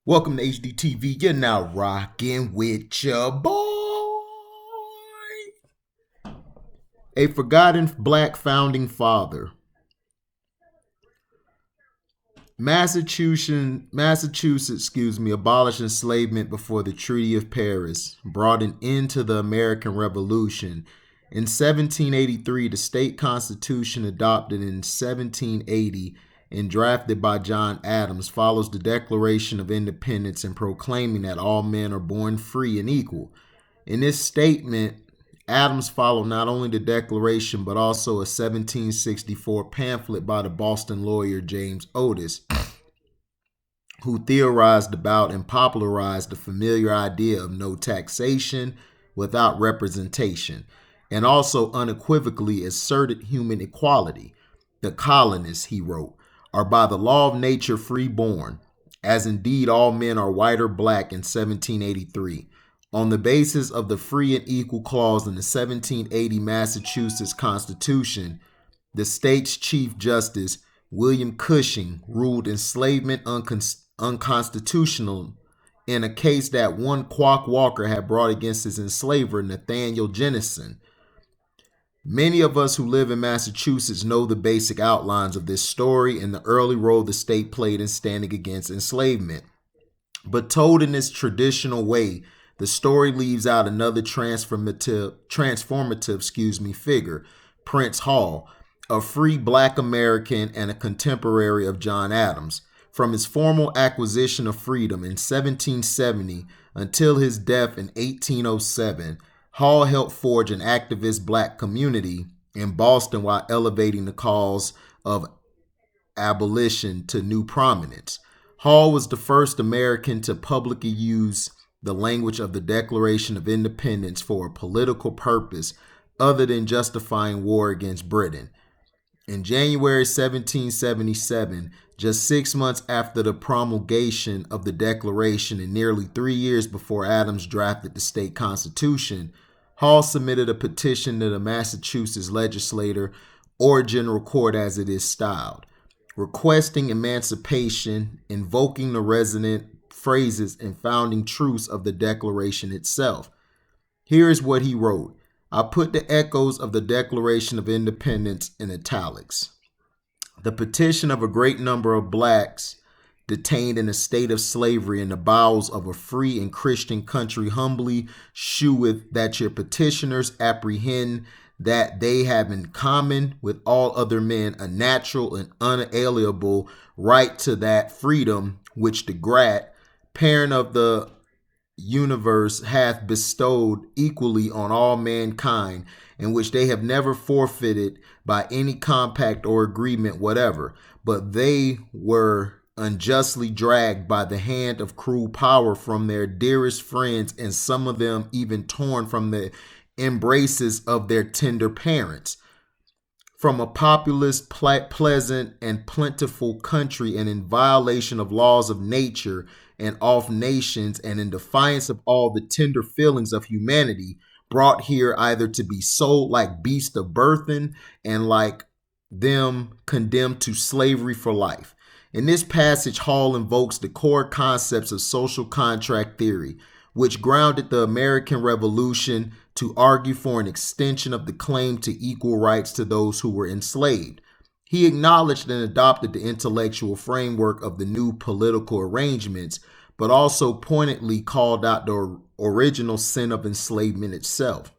Welcome to HDTV. You're now rocking with your boy. A forgotten black founding father. Massachusetts, abolished enslavement before the Treaty of Paris, brought an end to the American Revolution. In 1783, the state constitution adopted in 1780 and drafted by John Adams follows the Declaration of Independence and proclaiming that all men are born free and equal. In this statement, Adams followed not only the Declaration but also a 1764 pamphlet by the Boston lawyer James Otis, who theorized about and popularized the familiar idea of no taxation without representation, and also unequivocally asserted human equality. The colonists, he wrote, are by the law of nature free-born, as indeed all men are white or black in 1783. On the basis of the free and equal clause in the 1780 Massachusetts Constitution, the state's Chief Justice, William Cushing, ruled enslavement unconstitutional in a case that one Quock Walker had brought against his enslaver, Nathaniel Jennison. Many of us who live in Massachusetts know the basic outlines of this story and the early role the state played in standing against enslavement. But told in this traditional way, the story leaves out another transformative figure, PrinceHAll, a free black American and a contemporary of John Adams. From his formal acquisition of freedom in 1770 until his death in 1807, Hall helped forge an activist black community in Boston while elevating the cause of abolition to new prominence. Hall was the first American to publicly use the language of the Declaration of Independence for a political purpose other than justifying war against Britain. In January 1777, just 6 months after the promulgation of the Declaration and nearly 3 years before Adams drafted the state constitution, Hall submitted a petition to the Massachusetts legislature, or general court as it is styled, requesting emancipation, invoking the resonant phrases and founding truths of the Declaration itself. Here is what he wrote. I put the echoes of the Declaration of Independence in italics. The petition of a great number of blacks detained in a state of slavery in the bowels of a free and Christian country humbly sheweth that your petitioners apprehend that they have in common with all other men a natural and unalienable right to that freedom which the great parent of the universe hath bestowed equally on all mankind, and which they have never forfeited by any compact or agreement whatever, but they were unjustly dragged by the hand of cruel power from their dearest friends, and some of them even torn from the embraces of their tender parents. From a populous, pleasant, and plentiful country, and in violation of laws of nature and of nations, and in defiance of all the tender feelings of humanity, brought here either to be sold like beasts of burthen, and like them condemned to slavery for life. In this passage, Hall invokes the core concepts of social contract theory, which grounded the American Revolution, to argue for an extension of the claim to equal rights to those who were enslaved. He acknowledged and adopted the intellectual framework of the new political arrangements, but also pointedly called out the original sin of enslavement itself.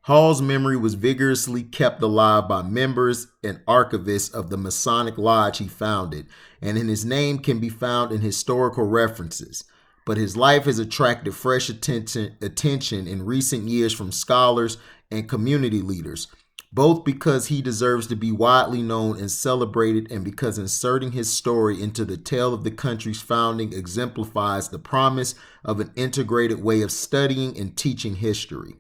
Hall's memory was vigorously kept alive by members and archivists of the Masonic lodge he founded, and in his name can be found in historical references. But his life has attracted fresh attention in recent years from scholars and community leaders, both because he deserves to be widely known and celebrated, and because inserting his story into the tale of the country's founding exemplifies the promise of an integrated way of studying and teaching history.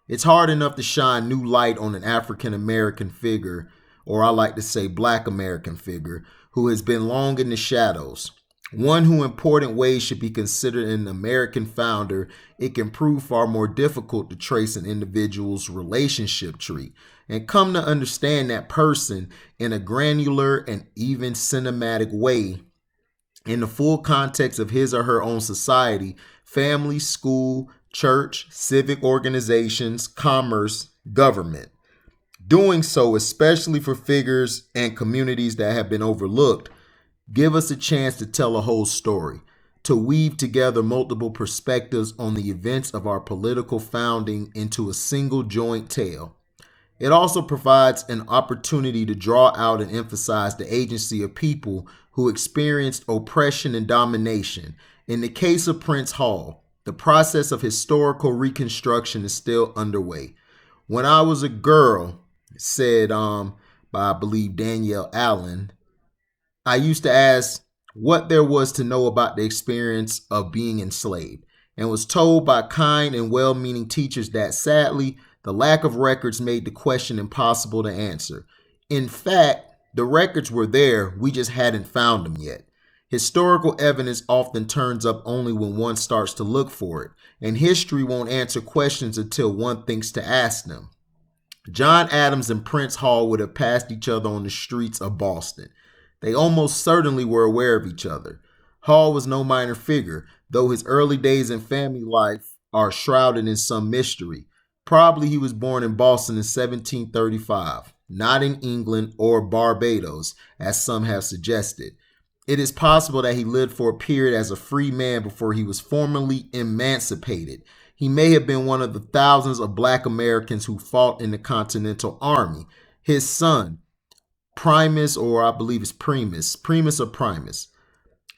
It's hard enough to shine new light on an African American figure, or I like to say Black American figure, who has been long in the shadows. One who in important ways should be considered an American founder. It can prove far more difficult to trace an individual's relationship tree and come to understand that person in a granular and even cinematic way in the full context of his or her own society, family, school, church, civic organizations, commerce, government. Doing so, especially for figures and communities that have been overlooked, give us a chance to tell a whole story, to weave together multiple perspectives on the events of our political founding into a single joint tale. It also provides an opportunity to draw out and emphasize the agency of people who experienced oppression and domination. In the case of PrinceHAll, the process of historical reconstruction is still underway. When I was a girl, said by I believe Danielle Allen, I used to ask what there was to know about the experience of being enslaved, and was told by kind and well-meaning teachers that sadly, the lack of records made the question impossible to answer. In fact, the records were there, we just hadn't found them yet. Historical evidence often turns up only when one starts to look for it, and history won't answer questions until one thinks to ask them. John Adams and PrinceHAll would have passed each other on the streets of Boston. They almost certainly were aware of each other. Hall was no minor figure, though his early days in family life are shrouded in some mystery. Probably he was born in Boston in 1735, not in England or Barbados, as some have suggested. It is possible that he lived for a period as a free man before he was formally emancipated. He may have been one of the thousands of black Americans who fought in the Continental Army. His son, Primus, or I believe it's Primus or Primus,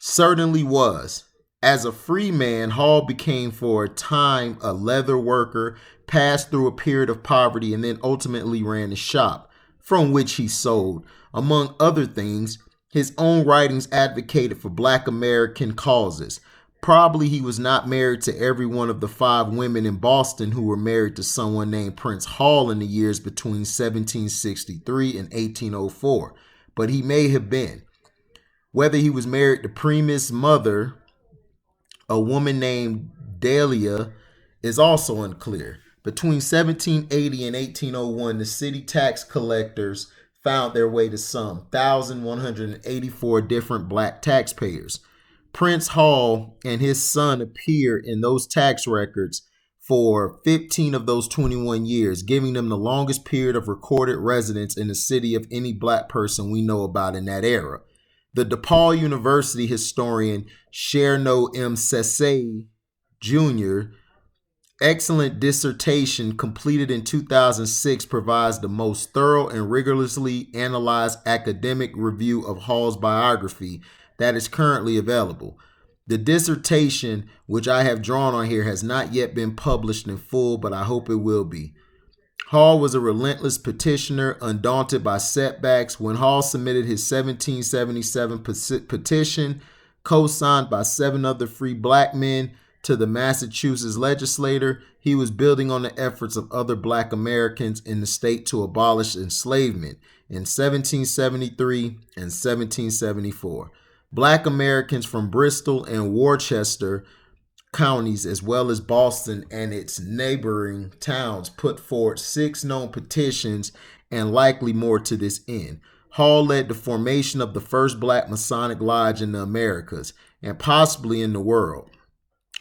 certainly was. As a free man, Hall became for a time a leather worker, passed through a period of poverty, and then ultimately ran a shop, from which he sold, among other things, his own writings advocated for black American causes. Probably he was not married to every one of the 5 women in Boston who were married to someone named PrinceHAll in the years between 1763 and 1804, but he may have been. Whether he was married to Primus' mother, a woman named Dahlia, is also unclear. Between 1780 and 1801, the city tax collectors found their way to some 1,184 different black taxpayers. PrinceHAll and his son appear in those tax records for 15 of those 21 years, giving them the longest period of recorded residence in the city of any black person we know about in that era. The DePaul University historian Cherno M. Sese Jr. excellent dissertation completed in 2006 provides the most thorough and rigorously analyzed academic review of Hall's biography that is currently available. The dissertation, which I have drawn on here, has not yet been published in full, but I hope it will be. Hall was a relentless petitioner, undaunted by setbacks. When Hall submitted his 1777 petition, co-signed by 7 other free black men, to the Massachusetts legislature, he was building on the efforts of other black Americans in the state to abolish enslavement in 1773 and 1774. Black Americans from Bristol and Worcester counties, as well as Boston and its neighboring towns, put forward 6 known petitions and likely more to this end. Hall led the formation of the first black Masonic lodge in the Americas and possibly in the world.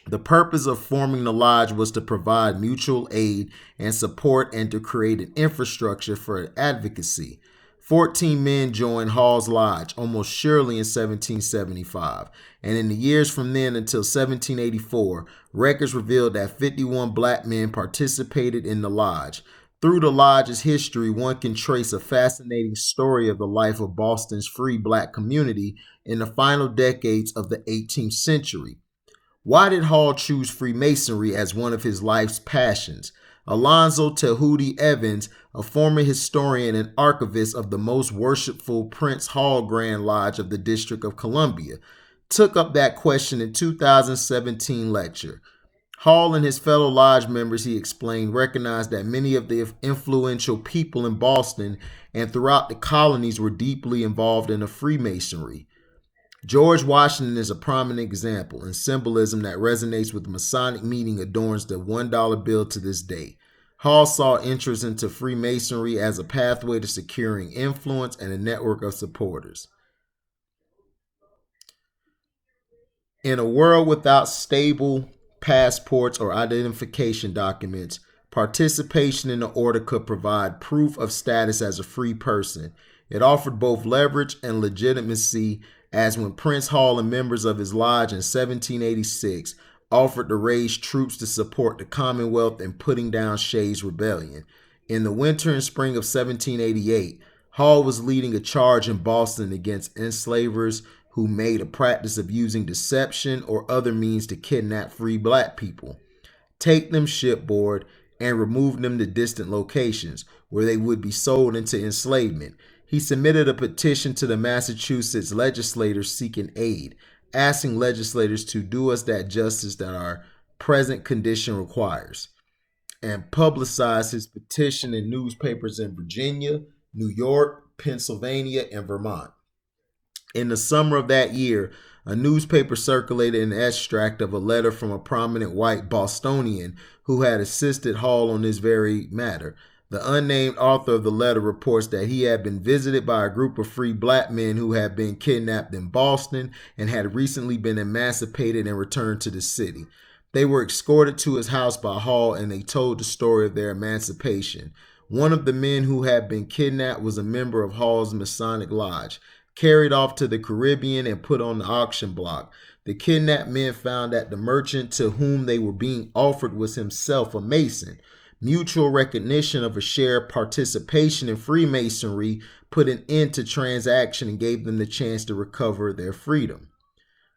The purpose of forming the lodge was to provide mutual aid and support and to create an infrastructure for advocacy. 14 men joined Hall's lodge, almost surely in 1775, and in the years from then until 1784, records revealed that 51 black men participated in the lodge. Through the lodge's history, one can trace a fascinating story of the life of Boston's free black community in the final decades of the 18th century. Why did Hall choose Freemasonry as one of his life's passions? Alonzo Tehuti Evans, a former historian and archivist of the most worshipful PrinceHAll Grand Lodge of the District of Columbia, took up that question in 2017 lecture. Hall and his fellow lodge members, he explained, recognized that many of the influential people in Boston and throughout the colonies were deeply involved in the Freemasonry. George Washington is a prominent example, and symbolism that resonates with the Masonic meaning adorns the $1 bill to this day. Hall saw entrance into Freemasonry as a pathway to securing influence and a network of supporters. In a world without stable passports or identification documents, participation in the order could provide proof of status as a free person. It offered both leverage and legitimacy, as when PrinceHAll and members of his lodge in 1786 offered to raise troops to support the Commonwealth in putting down Shays' rebellion. In the winter and spring of 1788, Hall was leading a charge in Boston against enslavers who made a practice of using deception or other means to kidnap free black people, take them shipboard, and remove them to distant locations where they would be sold into enslavement. He submitted a petition to the Massachusetts legislators seeking aid, asking legislators to do us that justice that our present condition requires, and publicized his petition in newspapers in Virginia, New York, Pennsylvania, and Vermont. In the summer of that year, a newspaper circulated an extract of a letter from a prominent white Bostonian who had assisted Hall on this very matter. The unnamed author of the letter reports that he had been visited by a group of free black men who had been kidnapped in Boston and had recently been emancipated and returned to the city. They were escorted to his house by Hall, and they told the story of their emancipation. One of the men who had been kidnapped was a member of Hall's Masonic lodge, carried off to the Caribbean and put on the auction block. The kidnapped men found that the merchant to whom they were being offered was himself a Mason. Mutual recognition of a shared participation in Freemasonry put an end to transaction and gave them the chance to recover their freedom.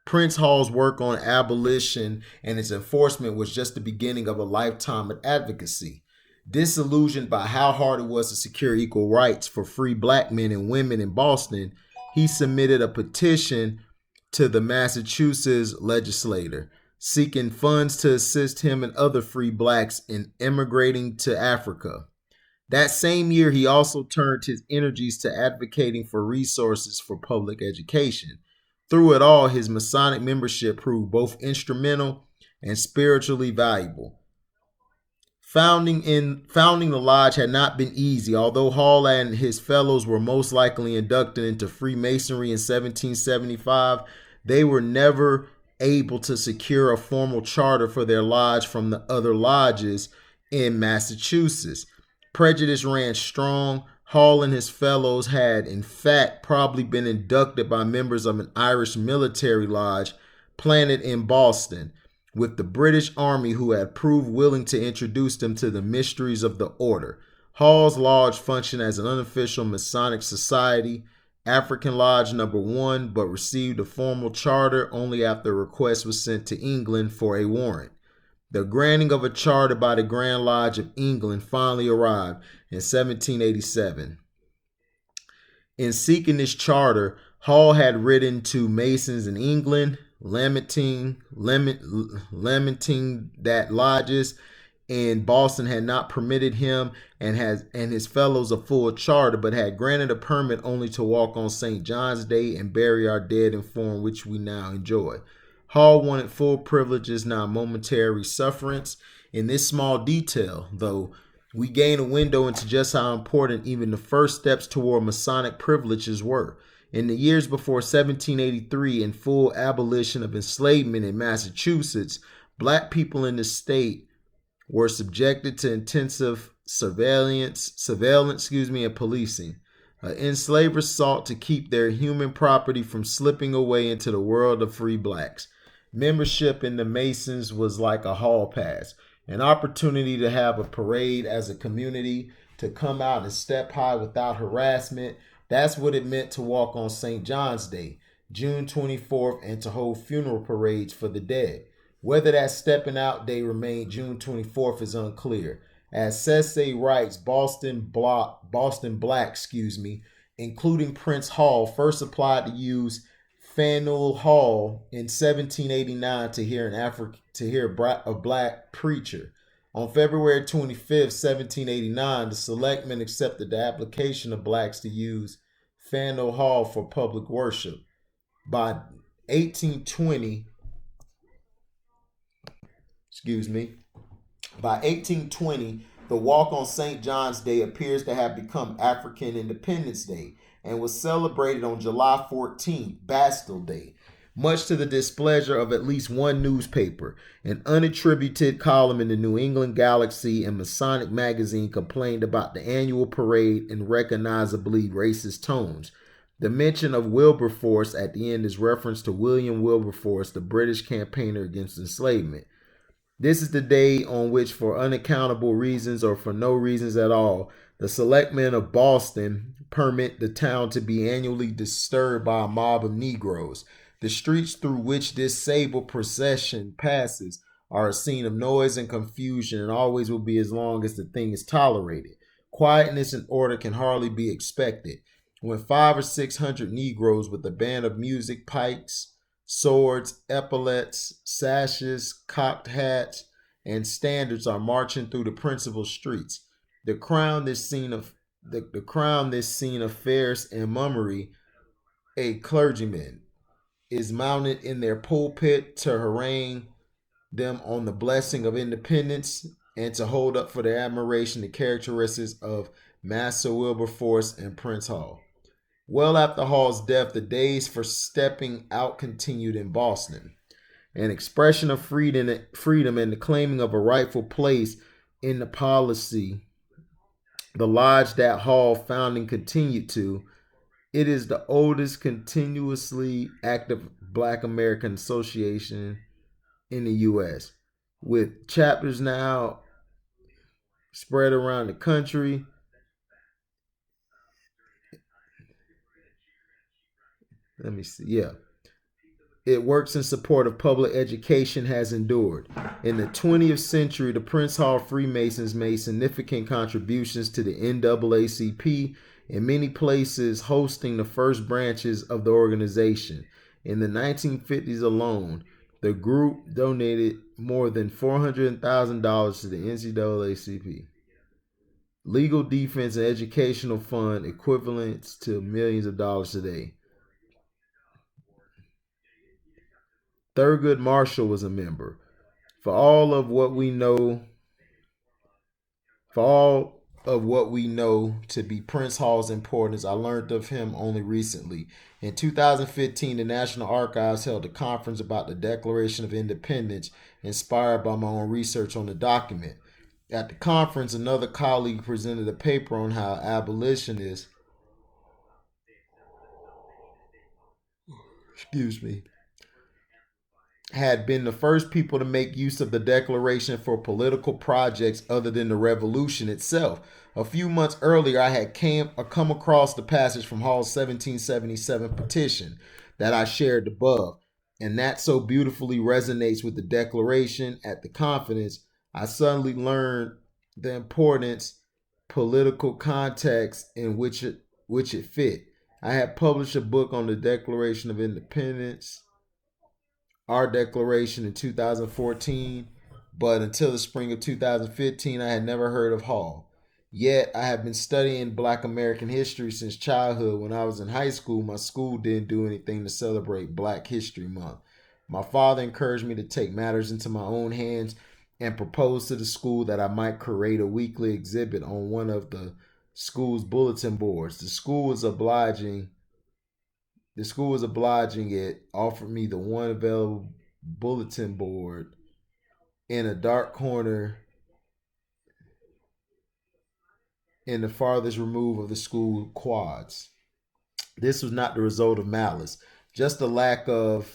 PrinceHAll's work on abolition and its enforcement was just the beginning of a lifetime of advocacy. Disillusioned by how hard it was to secure equal rights for free black men and women in Boston, he submitted a petition to the Massachusetts legislature, seeking funds to assist him and other free blacks in emigrating to Africa. That same year, he also turned his energies to advocating for resources for public education. Through it all, his Masonic membership proved both instrumental and spiritually valuable. Founding the lodge had not been easy. Although Hall and his fellows were most likely inducted into Freemasonry in 1775, they were never able to secure a formal charter for their lodge from the other lodges in Massachusetts. Prejudice ran strong. Hall and his fellows had, in fact, probably been inducted by members of an Irish military lodge planted in Boston, with the British Army who had proved willing to introduce them to the mysteries of the order. Hall's lodge functioned as an unofficial Masonic society, African Lodge Number 1, but received a formal charter only after a request was sent to England for a warrant. The granting of a charter by the Grand Lodge of England finally arrived in 1787. In seeking this charter, Hall had written to Masons in England, lamenting that lodges in Boston had not permitted him and his fellows a full charter, but had granted a permit only to walk on St. John's Day and bury our dead in form which we now enjoy. Hall wanted full privileges, not momentary sufferance. In this small detail, though, we gain a window into just how important even the first steps toward Masonic privileges were. In the years before 1783 and full abolition of enslavement in Massachusetts, black people in the state were subjected to intensive surveillance, and policing. Enslavers sought to keep their human property from slipping away into the world of free blacks. Membership in the Masons was like a hall pass, an opportunity to have a parade as a community, to come out and step high without harassment. That's what it meant to walk on St. John's Day, June 24th, and to hold funeral parades for the dead. Whether that stepping out day remained June 24th is unclear. As Sesse writes, Boston Black, including PrinceHAll, first applied to use Faneuil Hall in 1789 to hear a black preacher. On February 25th, 1789, the selectmen accepted the application of blacks to use Faneuil Hall for public worship. By 1820, the walk on St. John's Day appears to have become African Independence Day and was celebrated on July 14th, Bastille Day. much to the displeasure of at least one newspaper. An unattributed column in the New England Galaxy and Masonic magazine complained about the annual parade in recognizably racist tones. The mention of Wilberforce at the end is reference to William Wilberforce, the British campaigner against enslavement. This is the day on which, for unaccountable reasons or for no reasons at all, the selectmen of Boston permit the town to be annually disturbed by a mob of Negroes. The streets through which this sable procession passes are a scene of noise and confusion and always will be as long as the thing is tolerated. Quietness and order can hardly be expected. When 500 or 600 Negroes with a band of music, pikes, swords, epaulets, sashes, cocked hats, and standards are marching through the principal streets. The crown this scene of farce and mummery, a clergyman, is mounted in their pulpit to harangue them on the blessing of independence and to hold up for their admiration the characteristics of Master Wilberforce and PrinceHAll. Well after Hall's death, the days for stepping out continued in Boston. An expression of freedom and the claiming of a rightful place in the policy, the lodge that Hall founding continued to. It is the oldest continuously active Black American Association in the U.S., with chapters now spread around the country. Let me see. Yeah. It works in support of public education, has endured. In the 20th century, the PrinceHAll Freemasons made significant contributions to the NAACP, in many places hosting the first branches of the organization. In the 1950s alone, the group donated more than $400,000 to the NAACP. Legal Defense and Educational Fund, equivalent to millions of dollars today. Thurgood Marshall was a member. For all of what we know to be PrinceHAll's importance, I learned of him only recently. In 2015, the National Archives held a conference about the Declaration of Independence, inspired by my own research on the document. At the conference, another colleague presented a paper on how abolitionists had been the first people to make use of the Declaration for political projects other than the Revolution itself. A few months earlier, I had come across the passage from Hall's 1777 petition that I shared above, and that so beautifully resonates with the Declaration. At the conference, I suddenly learned the importance political context in which it fit. I had published a book on the Declaration of Independence, our declaration, in 2014, but until the spring of 2015, I had never heard of Hall. Yet, I have been studying Black American history since childhood. When I was in high school, my school didn't do anything to celebrate Black History Month. My father encouraged me to take matters into my own hands and proposed to the school that I might create a weekly exhibit on one of the school's bulletin boards. The school was obliging. It offered me the one available bulletin board in a dark corner in the farthest remove of the school quads. This was not the result of malice, just a lack of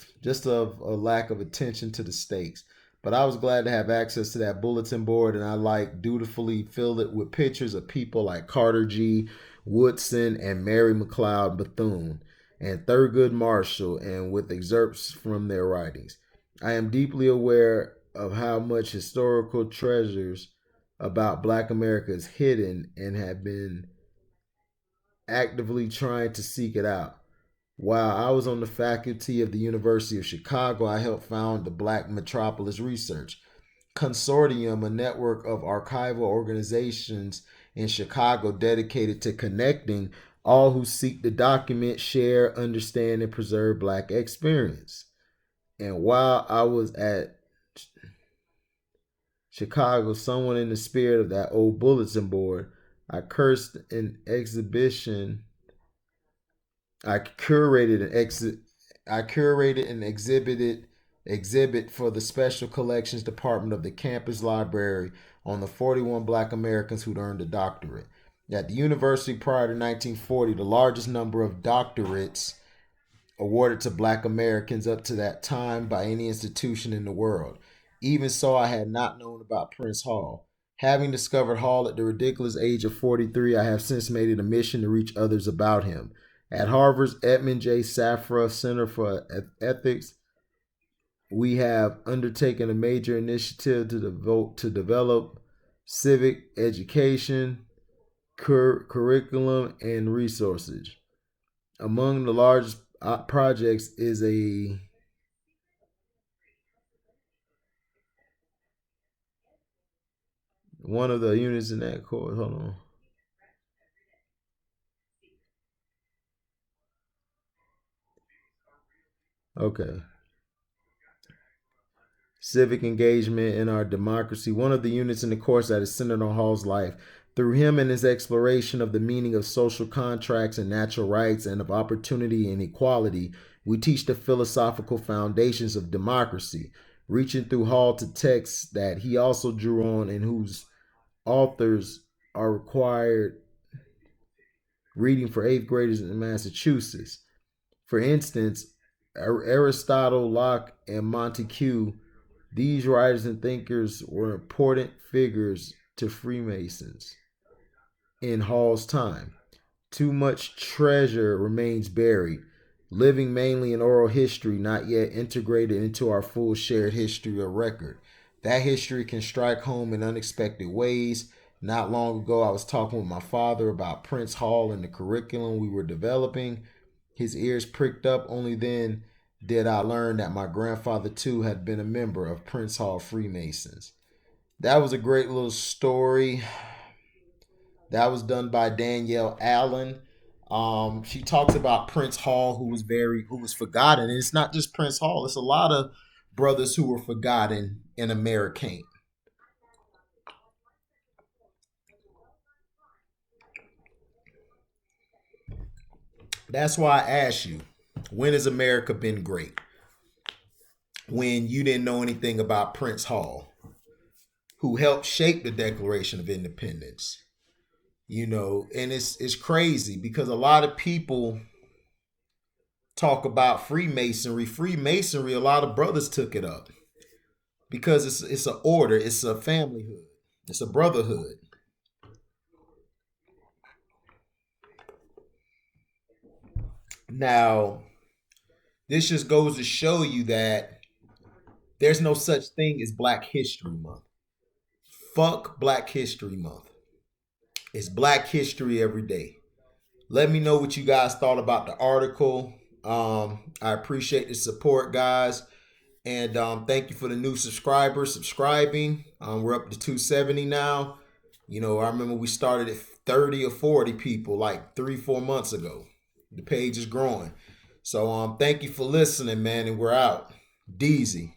attention to the stakes. But I was glad to have access to that bulletin board, and I dutifully filled it with pictures of people like Carter G. Woodson and Mary McLeod Bethune and Thurgood Marshall, and with excerpts from their writings. I am deeply aware of how much historical treasures about Black America is hidden and have been actively trying to seek it out. While I was on the faculty of the University of Chicago, I helped found the Black Metropolis Research Consortium, a network of archival organizations in Chicago dedicated to connecting all who seek to document, share, understand, and preserve Black experience. And while I was at Chicago, someone in the spirit of that old bulletin board, I curated an I curated an exhibit for the Special Collections Department of the campus library on the 41 Black Americans who'd earned a doctorate. At the university prior to 1940, the largest number of doctorates awarded to Black Americans up to that time by any institution in the world. Even so, I had not known about Prince Hall. Having discovered Hall at the ridiculous age of 43, I have since made it a mission to reach others about him. At Harvard's Edmund J. Safra Center for Ethics, we have undertaken a major initiative to develop civic education, curriculum, and resources. Among the largest projects is one of the units in that course. Hold on. Okay. Civic engagement in our democracy. One of the units in the course that is centered on Hall's life. Through him and his exploration of the meaning of social contracts and natural rights and of opportunity and equality, we teach the philosophical foundations of democracy, reaching through Hall to texts that he also drew on and whose authors are required reading for eighth graders in Massachusetts. For instance, Aristotle, Locke, and Montesquieu, these writers and thinkers were important figures to Freemasons in Hall's time. Too much treasure remains buried, living mainly in oral history, not yet integrated into our full shared history or record. That history can strike home in unexpected ways. Not long ago, I was talking with my father about PrinceHAll and the curriculum we were developing. His ears pricked up. Only then did I learn that my grandfather, too, had been a member of PrinceHAll Freemasons. That was a great little story. That was done by Danielle Allen. She talks about PrinceHAll, who was forgotten. And it's not just PrinceHAll; it's a lot of brothers who were forgotten in America. That's why I asked you, when has America been great? When you didn't know anything about PrinceHAll, who helped shape the Declaration of Independence. And it's crazy because a lot of people talk about Freemasonry. Freemasonry, a lot of brothers took it up because it's an order, it's a familyhood, it's a brotherhood. Now, this just goes to show you that there's no such thing as Black History Month. Fuck Black History Month. It's Black History every day. Let me know what you guys thought about the article. I appreciate the support, guys. And thank you for the new subscribers subscribing. We're up to 270 now. I remember we started at 30 or 40 people like 3-4 months ago. The page is growing. So thank you for listening, man, and we're out. Deezy.